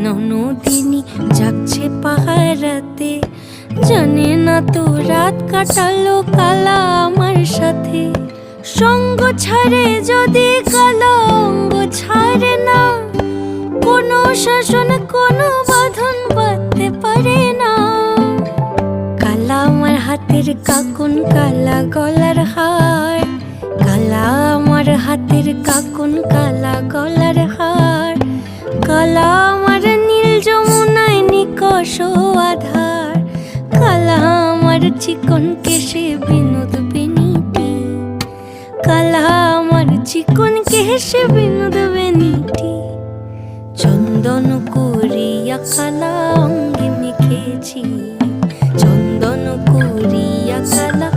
ননদিনী যাচ্ছে পাহারাতে, জানে না তো রাত কাটালো কালা আমার সাথে। সঙ্গ ছাড়ে যদি কালা অঙ্গ ছাড়ে না, কোনো শাসন কোনো বাঁধন বাঁধতে পারে না। কালা আমার হাতের কাকুন কালা গলার হার, কালা আমার হাতের কাকুন কালা গলার হার, কালা আমার নীল যমুনায় নিকষ আধার, কালা আমার চিকন কেশে বিনোদ বেনিটি, কালা আমার চিকন কেশে বিনোদ বেনিটি। চন্দন করিয়া কালা অঙ্গে মেখেছি, চন্দন করিয়া কালা